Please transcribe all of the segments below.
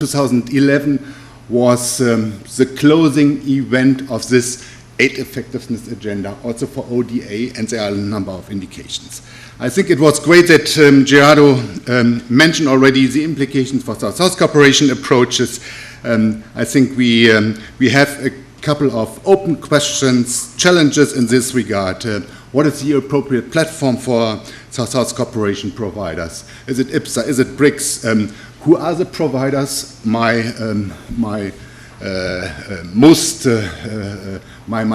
2011 was the closing event of this aid effectiveness agenda, also for ODA, and there are a number of indications. I think it was great that Gerardo mentioned already the implications for South-South cooperation approaches. I think we have a couple of open questions, challenges in this regard. What is the appropriate platform for South-South cooperation providers? Is it IPSA? Is it BRICS? Who are the providers? My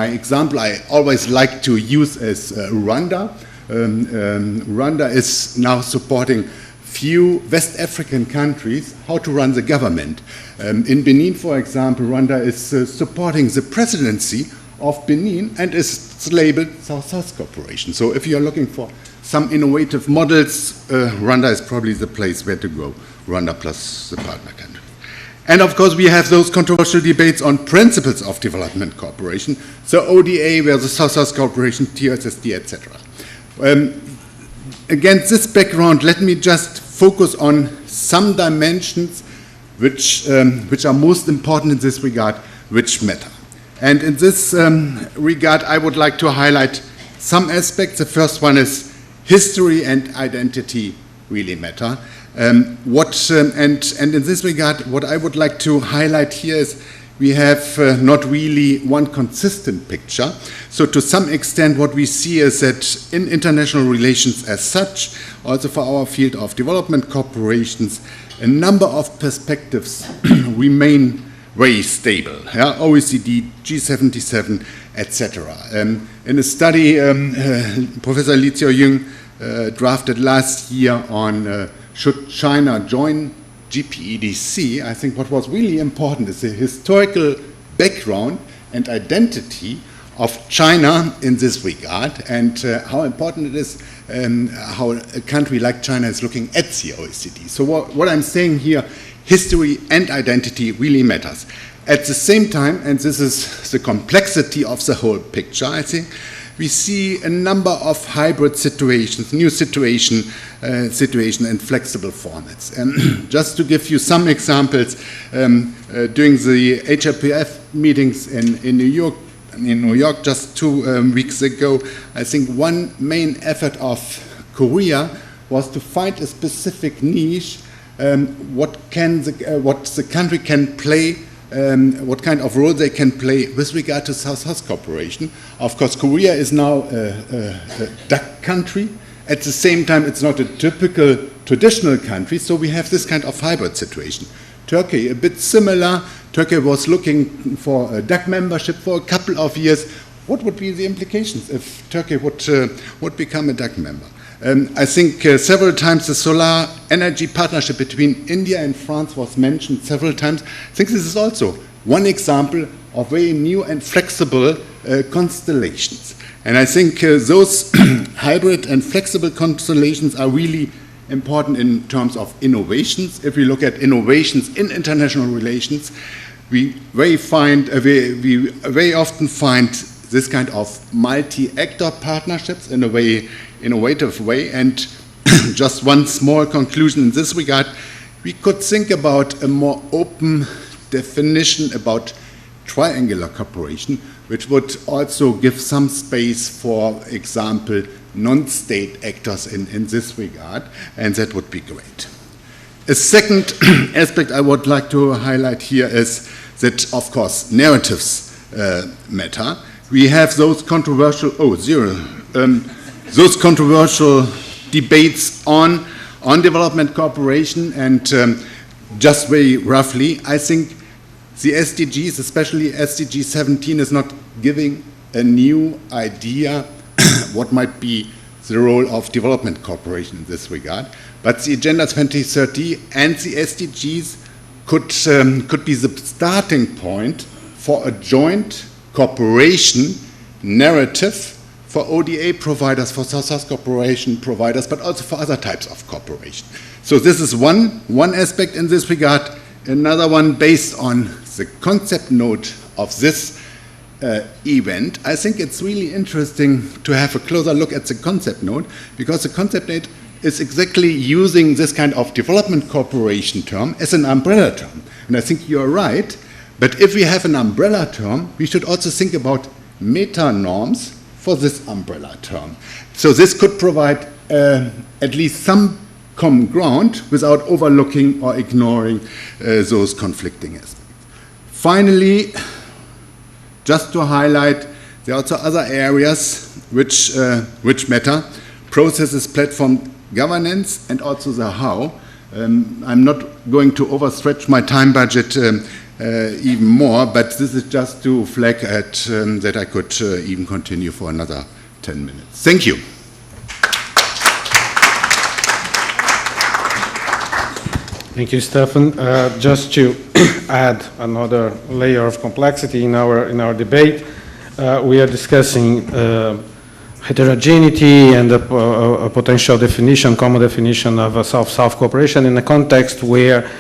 example I always like to use is Rwanda. Rwanda is now supporting few West African countries how to run the government. In Benin, for example, Rwanda is supporting the presidency of Benin and is labeled South-South cooperation. So if you're looking for some innovative models, Rwanda is probably the place where to go, Rwanda plus the partner country. And of course, we have those controversial debates on principles of development cooperation, so ODA versus South-South cooperation, TSSD, etc. Against this background, let me just focus on some dimensions which are most important in this regard, which matter. And in this regard, I would like to highlight some aspects. The first one is history and identity really matter. And in this regard, what I would like to highlight here is we have not really one consistent picture. So to some extent, what we see is that in international relations as such, also for our field of development corporations, a number of perspectives remain very stable. Yeah? OECD, G77, etc. In a study Professor Li Xiaoying drafted last year on should China join GPEDC, I think what was really important is the historical background and identity of China in this regard, and how important it is how a country like China is looking at the OECD. So what I'm saying here, history and identity really matters. At the same time, and this is the complexity of the whole picture, I think, we see a number of hybrid situations, new situation and flexible formats. And just to give you some examples, during the HRPF meetings in New York just 2 weeks ago, I think one main effort of Korea was to find a specific niche, what the country can play, what kind of role they can play with regard to South-South cooperation. Of course, Korea is now a DAC country. At the same time, it's not a typical traditional country, so we have this kind of hybrid situation. Turkey, a bit similar. Turkey was looking for a DAC membership for a couple of years. What would be the implications if Turkey would become a DAC member? I think several times the solar energy partnership between India and France was mentioned several times. I think this is also one example of very new and flexible constellations. And I think those hybrid and flexible constellations are really important in terms of innovations. If we look at innovations in international relations, we very often find this kind of multi-actor partnerships in a very innovative way. And just one small conclusion in this regard, we could think about a more open definition about triangular cooperation, which would also give some space, for example, non-state actors in this regard, and that would be great. A second aspect I would like to highlight here is that, of course, narratives matter. We have those controversial, those controversial debates on development cooperation, and just very roughly, I think the SDGs, especially SDG 17, is not giving a new idea what might be the role of development cooperation in this regard. But the Agenda 2030 and the SDGs could be the starting point for a joint cooperation narrative for ODA providers, for South-South cooperation providers, but also for other types of cooperation. So this is one aspect in this regard. Another one based on the concept note of this event. I think it's really interesting to have a closer look at the concept note, because the concept note is exactly using this kind of development cooperation term as an umbrella term. And I think you're right, but if we have an umbrella term, we should also think about meta norms for this umbrella term. So this could provide at least some common ground without overlooking or ignoring those conflicting aspects. Finally, just to highlight, there are also other areas which matter: processes, platform governance, and also the how. I'm not going to overstretch my time budget even more, but this is just to flag at that I could even continue for another 10 minutes. Thank you. Thank you, Stefan. Just to add another layer of complexity in our debate, we are discussing heterogeneity and a potential definition, common definition of South-South cooperation in a context where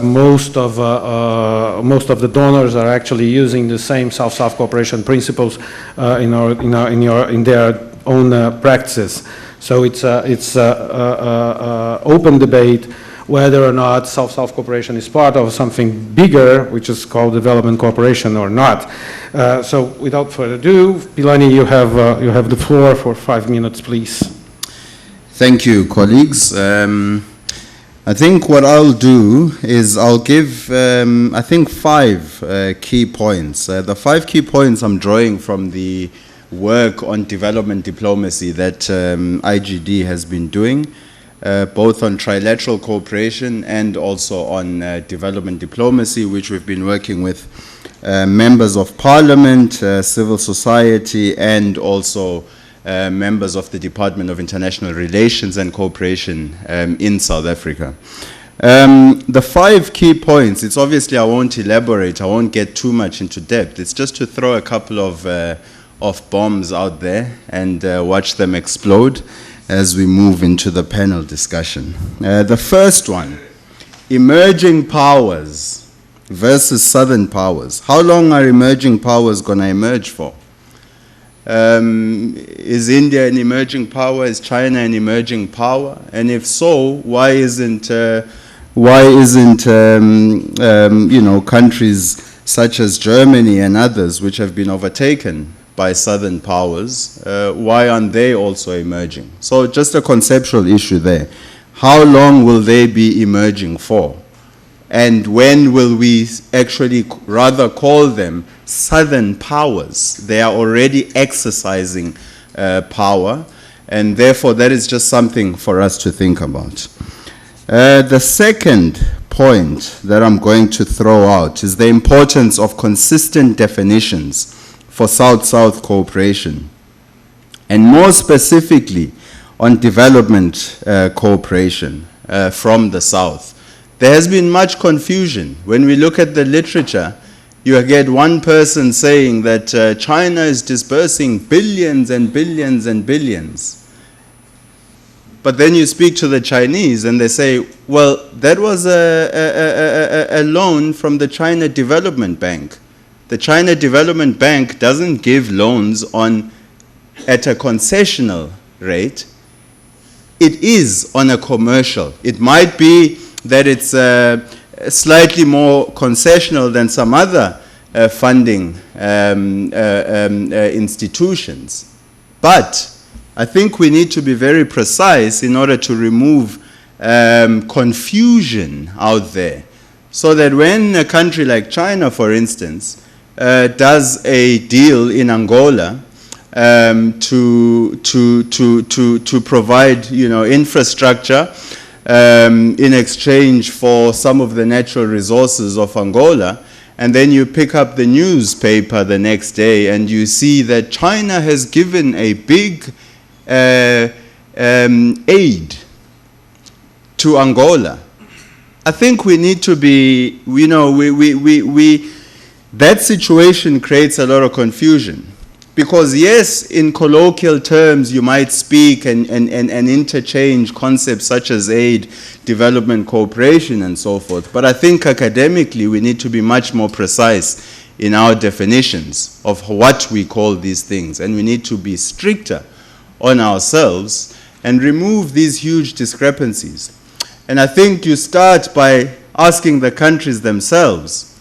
most of the donors are actually using the same South-South cooperation principles in their own practices. So it's open debate whether or not South-South cooperation is part of something bigger, which is called development cooperation, or not. So without further ado, Pilani, you have the floor for 5 minutes, please. Thank you, colleagues. I think what I'll do is I'll give, I think, 5 key points. The 5 key points I'm drawing from the work on development diplomacy that IGD has been doing, both on trilateral cooperation and also on development diplomacy, which we've been working with members of parliament, civil society, and also members of the Department of International Relations and Cooperation in South Africa. The 5 key points, it's obviously I won't elaborate, I won't get too much into depth. It's just to throw a couple of bombs out there and watch them explode as we move into the panel discussion. The first one, emerging powers versus southern powers. How long are emerging powers going to emerge for? Is India an emerging power? Is China an emerging power? And if so, why isn't countries such as Germany and others, which have been overtaken by southern powers, why aren't they also emerging? So just a conceptual issue there. How long will they be emerging for? And when will we actually rather call them southern powers? They are already exercising power, and therefore that is just something for us to think about. The second point that I'm going to throw out is the importance of consistent definitions for South-South cooperation, and more specifically on development cooperation from the South. There has been much confusion. When we look at the literature, you get one person saying that China is disbursing billions and billions and billions. But then you speak to the Chinese and they say, well, that was a loan from the China Development Bank. The China Development Bank doesn't give loans at a concessional rate. It is on a commercial. It might be that it's slightly more concessional than some other funding institutions. But I think we need to be very precise in order to remove confusion out there, so that when a country like China, for instance, does a deal in Angola to provide, infrastructure in exchange for some of the natural resources of Angola, and then you pick up the newspaper the next day and you see that China has given a big aid to Angola. I think we need to be, that situation creates a lot of confusion. Because yes, in colloquial terms, you might speak and interchange concepts such as aid, development, cooperation, and so forth. But I think academically, we need to be much more precise in our definitions of what we call these things. And we need to be stricter on ourselves and remove these huge discrepancies. And I think you start by asking the countries themselves,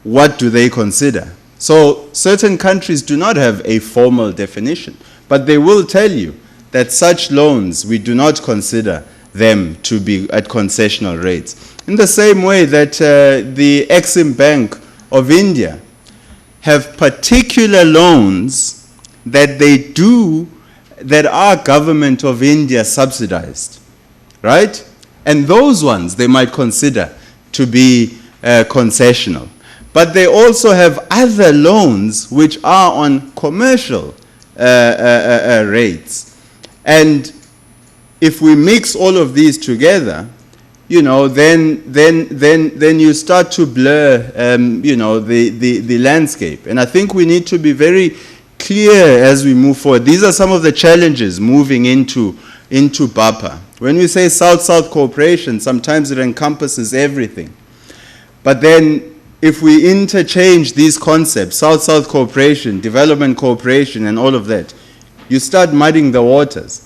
what do they consider? So certain countries do not have a formal definition, but they will tell you that such loans, we do not consider them to be at concessional rates. In the same way that the Exim Bank of India have particular loans that they do that are government of India subsidized, right? And those ones they might consider to be concessional. But they also have other loans which are on commercial rates. And if we mix all of these together, you know, then you start to blur, you know, the landscape. And I think we need to be very clear as we move forward. These are some of the challenges moving into BAPA. When we say South-South cooperation, sometimes it encompasses everything. But then if we interchange these concepts, South-South cooperation, development cooperation, and all of that, you start muddying the waters.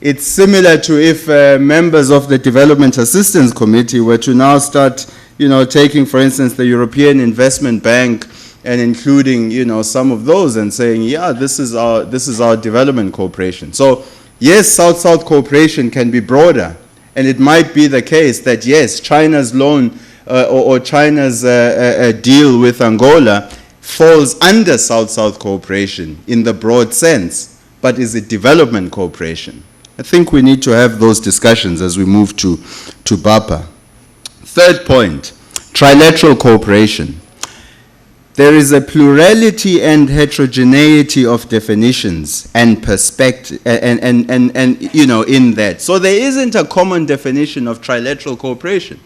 It's similar to if members of the Development Assistance Committee were to now start, you know, taking, for instance, the European Investment Bank and including, you know, some of those and saying, yeah, this is our development cooperation. So, yes, South-South cooperation can be broader, and it might be the case that, yes, China's loan or China's deal with Angola falls under South-South cooperation in the broad sense, but is it development cooperation? I think we need to have those discussions as we move to BAPA. Third point, trilateral cooperation. There is a plurality and heterogeneity of definitions and perspective, and you know, in that. So there isn't a common definition of trilateral cooperation,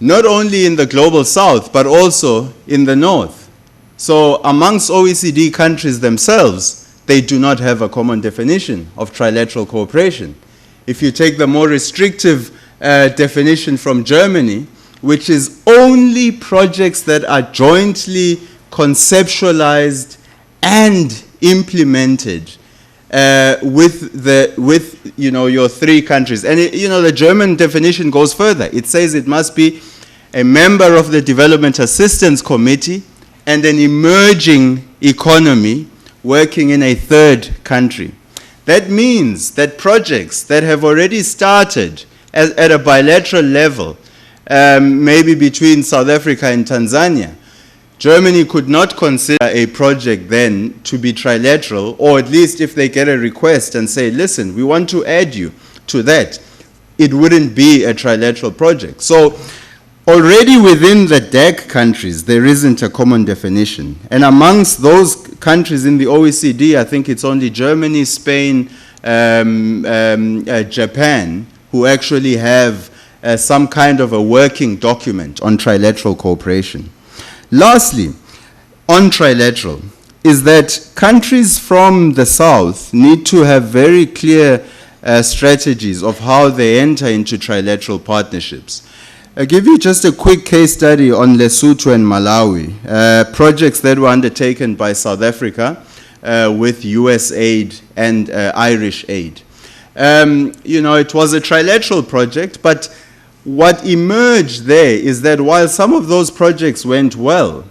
not only in the global south, but also in the north. So amongst OECD countries themselves, they do not have a common definition of trilateral cooperation. If you take the more restrictive definition from Germany, which is only projects that are jointly conceptualized and implemented with you know, your three countries. And you know, the German definition goes further. It says it must be a member of the Development Assistance Committee and an emerging economy working in a third country. That means that projects that have already started at a bilateral level, maybe between South Africa and Tanzania, Germany could not consider a project then to be trilateral, or at least if they get a request and say, listen, we want to add you to that, it wouldn't be a trilateral project. So already within the DAC countries, there isn't a common definition. And amongst those countries in the OECD, I think it's only Germany, Spain, Japan, who actually have some kind of a working document on trilateral cooperation. Lastly, on trilateral, is that countries from the south need to have very clear strategies of how they enter into trilateral partnerships. I'll give you just a quick case study on Lesotho and Malawi, projects that were undertaken by South Africa with US aid and Irish aid. You know, it was a trilateral project, but what emerged there is that while some of those projects went well,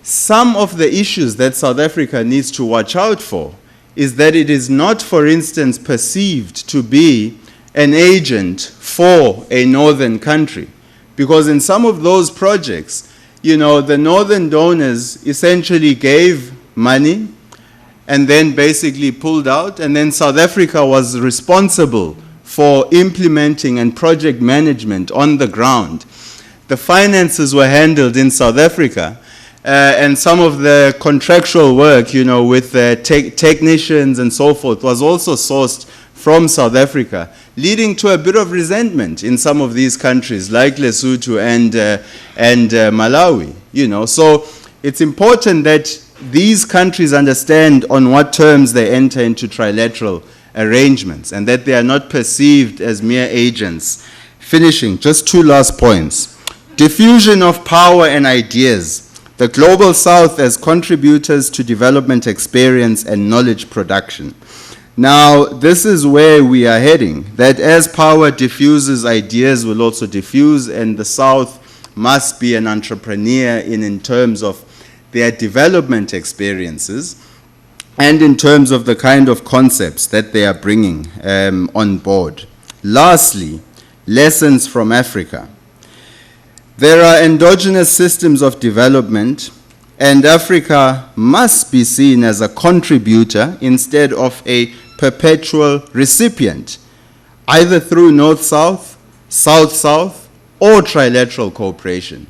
some of the issues that South Africa needs to watch out for is that it is not, for instance, perceived to be an agent for a northern country. Because in some of those projects, you know, the northern donors essentially gave money and then basically pulled out, and then South Africa was responsible for implementing and project management on the ground. The finances were handled in South Africa, and some of the contractual work, you know, with technicians and so forth was also sourced from South Africa, leading to a bit of resentment in some of these countries like Lesotho and Malawi, you know. So it's important that these countries understand on what terms they enter into trilateral arrangements and that they are not perceived as mere agents. Finishing, just two last points. Diffusion of power and ideas. The Global South as contributors to development experience and knowledge production. Now, this is where we are heading, that as power diffuses, ideas will also diffuse, and the South must be an entrepreneur in terms of their development experiences and in terms of the kind of concepts that they are bringing on board. Lastly, lessons from Africa. There are endogenous systems of development, and Africa must be seen as a contributor instead of a perpetual recipient, either through North-South, South-South, or trilateral cooperation.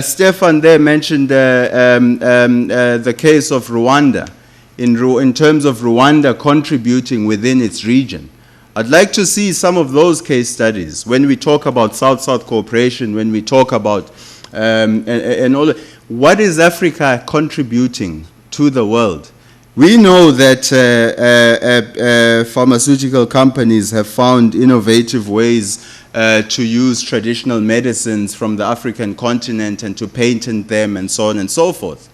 Stefan there mentioned the case of Rwanda, in terms of Rwanda contributing within its region. I'd like to see some of those case studies when we talk about South-South cooperation, when we talk about and all. What is Africa contributing to the world? We know that pharmaceutical companies have found innovative ways to use traditional medicines from the African continent and to patent them and so on and so forth.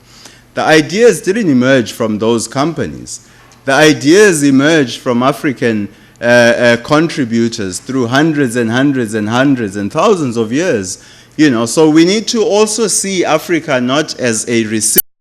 The ideas didn't emerge from those companies. The ideas emerged from African contributors through hundreds and hundreds and hundreds and thousands of years. You know, so we need to also see Africa not as a recipient